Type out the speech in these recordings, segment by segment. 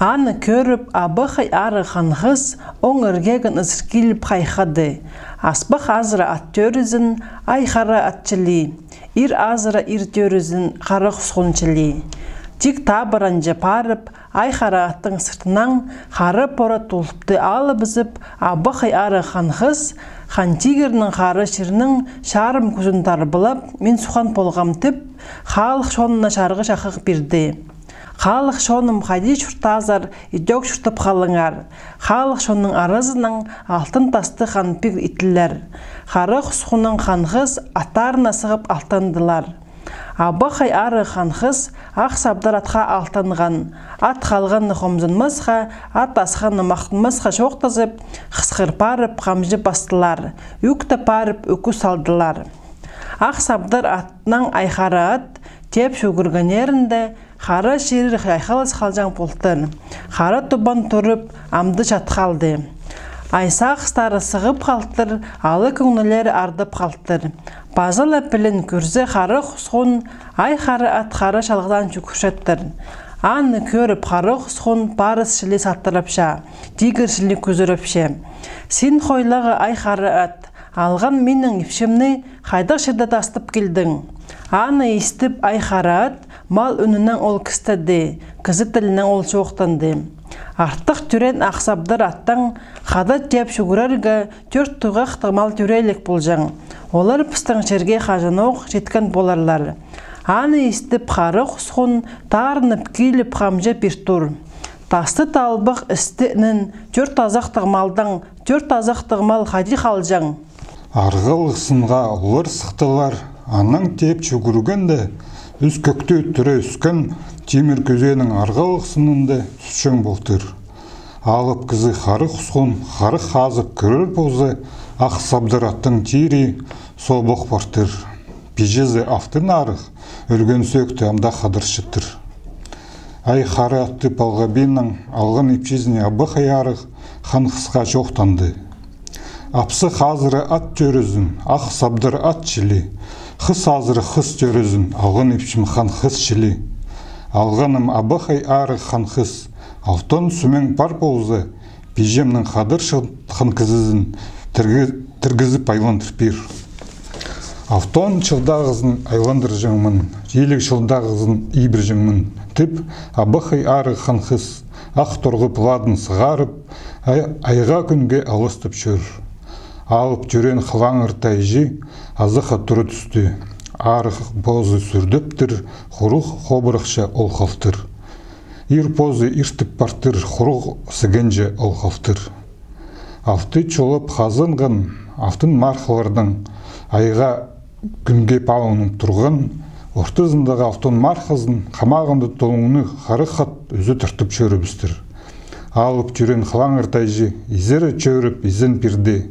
Аны көріп, абықай ары қанғыз, оң іргегін ызыркеліп қайқады. Аспық азыра ат төрізін, айқара атчылы. Ир азыра ир төрізін, қары құсқынчылы. Тик табыран жапарып, айқара аттың сыртынан, қары пора тұлыпты алып бізіп, абықай ары қанғыз, хан тигірінің қары шырының шарым көзін тарбылап, мен сухан болғам тіп, халық шонына шарғы шақық берді. Халық шоным қайди шұртазар, идек шұртып қалыңар. Халық шонның арызының алтын тасты хан пек итілер. Қары құсқының қанғыз аттарына сығып алтандылар. Абықай ары қанғыз ақ сабдар атқа алтанған. Ат қалғанны қомзынмызға, ат асқанны мақтынмызға жоқтазып, қысқыр парып, қамжы бастылар. Үкті парып, үкі салдылар. Ақ сабдар атынан айқары ат, теп шөгірген ерінді, қары шерір қайқалыс қалжан полтын. Қары тұбан тұрып, амды жатқалды. Айса қыстары сығып қалтыр, алы көңілері ардып қалтыр. Базылы пілін көрзе қары құсқын, ай қары ат қары шалғыдан жүкіршеттір. Аны көріп қары құсқын, барыс шілі саттырыпша, тигір шілі көзіріпше. Сен қойлығы ай қары ат, алған менің епшімні қайдақ шеді тастып келдің. Аны естіп ай қары ат, мал үнінен ол кістеді, кізі тілінен ол жоқтанды. Артық түрен ақсабдар аттан, қады теп шүгірерге төрт тұғақ мал түрелік болжаң. Олар пыстың жерге қажануқ жеткен боларлар. Аны естіп қары құсқын, тарынып келіп қамжы бір тұр. Тасты талбық істінің төрт азақтық малдан, төрт азақтық мал қади қалжаң. Арғыл сынға олар сықтылар, аның теп шүгіргенде, үз көкті түрі үскен темір көзенің арғыл сынында түсшен болтыр. Алып кізі қары құсқын, қары қазып көрір бозы, ақ сабдар аттың тири собық бартыр. Пежезі автын арық, өлген сөкті амда қадыршыттыр. Ай қары атты балғабеннің алған епшезіне абықай арық хан қысқа жоқтанды. Апсы қазыры ат төрізін, ақ сабдар ат чілі, қыс азыры қыс төрізін, алған епшім хан қыс чілі. Алғаным абықай арық хан қыс, алтын сүмен бар болзы, пежемнің қадыр хан кізізін тіргізіп айландыр бер. Алтын шылдағызын айландыр жаңмын, елік шылдағызын ибір жаңмын. Тіп, абықай арық хан қыс, ақ торғы пыладын сығарып, айға күнге алыстып шөр. Алып жүрен қылаңыр тайжи, азыға тұры түсті. Арық бозы сүрдіптір, құруқ қобырықша ол қалтыр. Ир бозы иртіп бартыр, құруқ сігенже ол қалтыр. Алты чолып қазынғын, автын марқылардың айға күнге пауының тұрғын, ортызындағы автын марқызын қамағынды толыңыны қары қат өзі тұртып шөрібістір. Алып жүрен қылаңыр тайжи, изері чөріп изен пирде,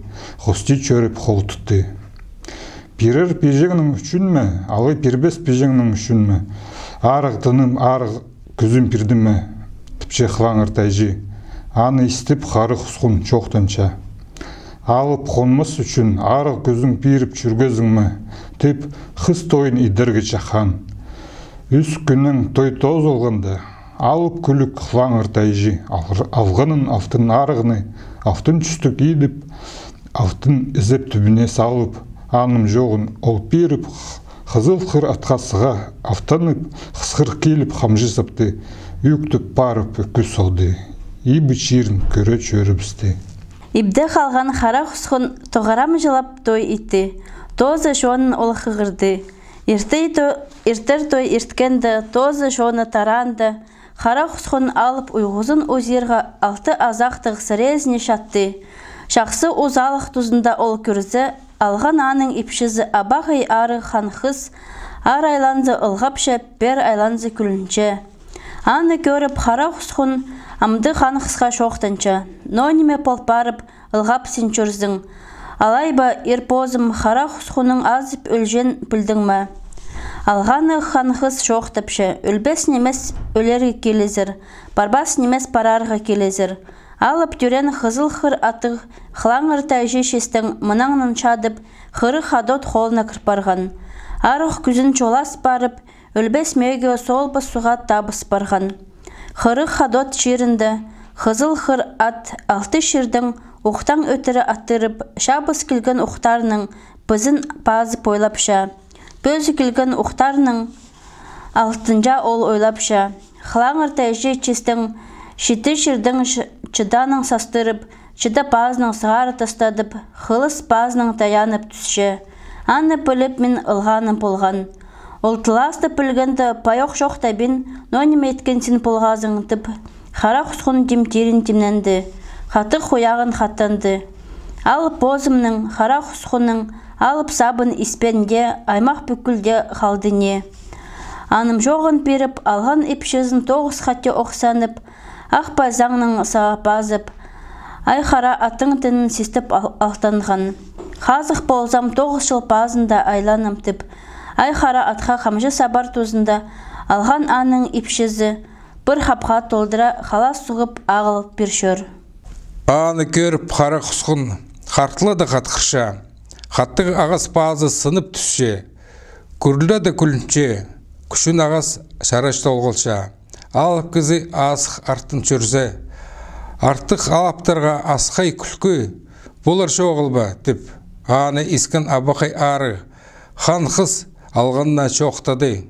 қости чөріп қол тұтты. Пирер пежеңнің үшін мә, алы пирбес пежеңнің үшін мә, арық дыным, арық күзім пирді мә, тіпше қылаңыр тайжи, аны істіп қары құсқын çoқтанша. Алып қонмас үшін арық күзің пиріп жүргезің мә, тіп қыз тойын идерге чақан. Үс күнің той тоз олғанда, алып күлік қылаңыр тайжи, алғанын автын арығыны, автын түстік едіп, автын ізеп түбіне салып, аным жоғын ол періп, қызыл қыр атқа сыға, автанып, қысқыр келіп қамжысыпты, үктіп барып өккі солды, ебі чирін көрі чөрібісті. Ибді қалған қара құсқын тоғарам жылап той итті, тозы шонын ол қығырды. Иртер той ирткенді, тозы шоны таранды, қара құсқын алып ұйғызын өзерға алты азақтық сірезіне шатты. Шақсы ұзалық тұзында ол көрзі, алған аның ипшізі абағай ары хан қыз, ар айланзы ұлғапшы, бер айланзы күлінче. Аны көріп қара құсқын амды хан қысқа шоқтанча, но неме полпарып ұлғап сен чөрзің. Алайба ирпозым қара құсқының азып өлжен білдің ма? Алғаны хан қыз шоқтапшы, өлбес немес өлерге келезір, барбас немес парарға келезір. Алып түрен қызыл қыр атық, қылаңыр тәжі шестің мұнаңнан чадып, қыры қадот қолына кірпарған. Арық күзін чолас барып, өлбес мөйге сол басуға табыс барған. Хыры хадот шерінді, қызыл хыр ат алты шердің уқтан өтірі аттырып, шабыз келген уқтарының бізін пазы пойлапша. Бөзі келген уқтарының алтынжа ол ойлапша. Хлаңыр тәйже честің шеті шердің чыданың састырып, чыда пазының сығары тастадып, хылыс пазының таянып түсше. Аны біліп мен ылғаным болған. Ол тыласты білгенді пайоқ жоқ табин, нөне еткен сен болғазың тіп. Хара құсқын демтерін темненді, хаты қояғын хаттанды. Алып бозымның, хара құсқының, алып сабын испенде, аймақ бүкілде қалдыне. Аным жоғын беріп, алған епшізін 9 хатте оқсанып, ақпа заңның саға базып, ай хара аттың тінін сестіп алтанған. Қазық болзам 9 жыл базында айланым тіп, ай хара атқа қамжы сабар тозында, алған аның епшізі, бір хапқа толдыра қалас сұғып ағылып бершөр. Аны көріп қара құсқын, қартылы қатқырша, қаттығы ағас базы сынып түсше, күрлі күлінше, күшін ағас шарашты олғылша, алып кізі асық арттын чөрзе, артық алаптарға асқай күлкі, болар шоғылба, деп, аны искін абақай ары, хан қыз алғанына шоқтады.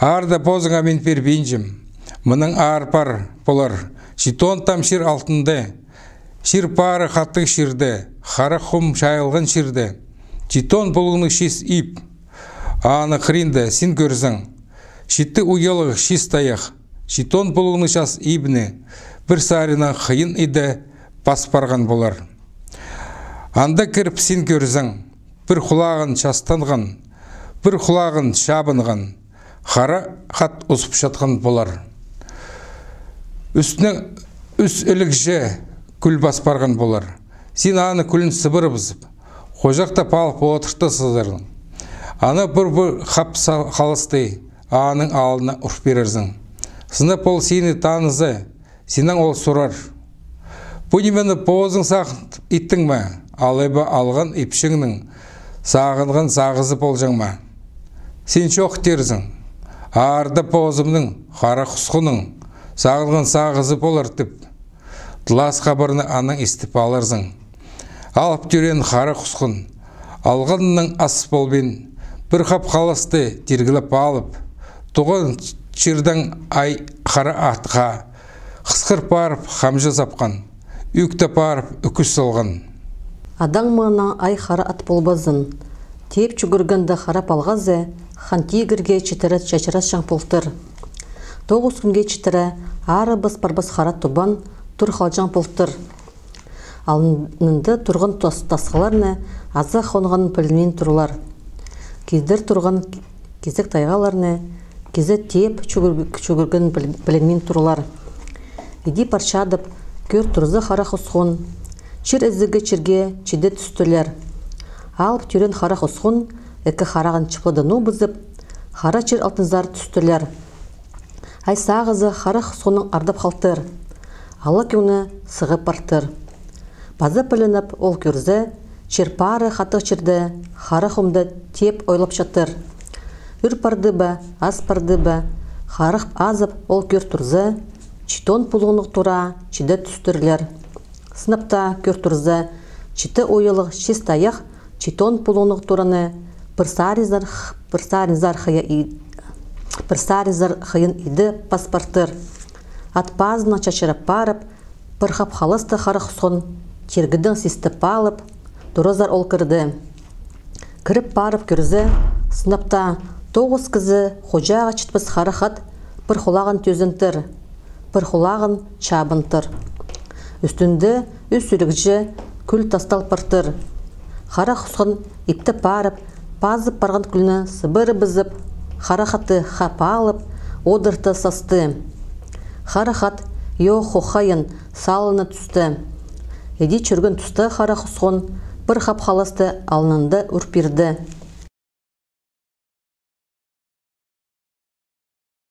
Арда бозыңа мен пербейінжім, мұның ар пар болар, житон там шир алтынды, шир пары қаттық ширді, қара құм шайылған ширді, житон болғының шес ип, аны қыринді сен көрзің, шитті уялығы шес таяқ, житон болғының шас ибіні, бір сарина қиын иді бас барған болар. Анда кіріп сен көрзің, бір құлағын шастанған, бір құлағын шабынған, қара қат ұсып шатқан болар. Үстіне үс ілікже күл бас барған болар. Сен аны күлін сыбыр бұзып, қожақта палып отырты сызырың. Аны бір қап қалысты, аның алына ұрып берерзің. Сынып ол сені танызы, сенің ол сұрар. Бұнемені бозың сағын иттің ма, алайба алған епшіңнің сағынған сағызы болжың ма. Сен шоқ терзің, арды бозымның, қара құсқының, сағынған сағызы болар тіп. Тылас қабырны аның істіп алырзың. Алып түрен қара құсқын, алғанның ас болбен, бір қап қалысты тергіліп алып, тұғын чирдің ай қара атқа, қысқыр барып қамжы запқан, үкті барып үкіс солған. Адаң маңна ай қара ат болбазын, теп жүгіргінді қарап алғазы, хан тигірге читірі чачырас шаң полтыр. 9 күнге читірі ары бас-барбас қара тұбан тұр қалжаң полтыр. Алынынды тұрғын тасқаларны аза қонған пілінен тұрылар. Кездер тұрған кезек тайғаларны кезі теп жүгірген пілінен тұрылар. Иди парчадып, көр тұрзы қара құсқын, чир ізігі чирге чиде түстілер. Алып түрен қара құсқын, әкі қарағын чыплыдыну бұзып, қара чир алтынзар түстілер. Ай сағызы қара құсқының ардып қалтыр. Алы көңі сығып бартыр. Базы пілініп ол көрзі, чирпары қатық чирді, қара құмды теп ойлап шатыр. Үр парды ба, аз парды ба, қарық азып ол көр тұрзы, читон пулғынық тұра чиде түстірлер. Сыныпта көр тұрзы, читі ойылық шест аяқ читон пулғынық тұраны бір саризар қиын иді паспартыр. Атпазына чачырып барып, бір қап қалысты қарық сон, тергідің сесті палып, тұрызар ол кірді. Кіріп барып көрзі, сыныпта 9 кізі қожаға чітпіз қарықат, бір құлағын төзінтір, бір құлағын чабынтыр. Үстінде үс үрігжі күл тастал пыртыр. Қара құсқын ипті парып, пазып барған күліні сыбыры бізіп, қарақаты қапа алып, одырты састы. Қарақат ео қоқайын салыны түсті. Еди чүргін түсті қара құсқын, бір қап қаласты алынынды үрпірді.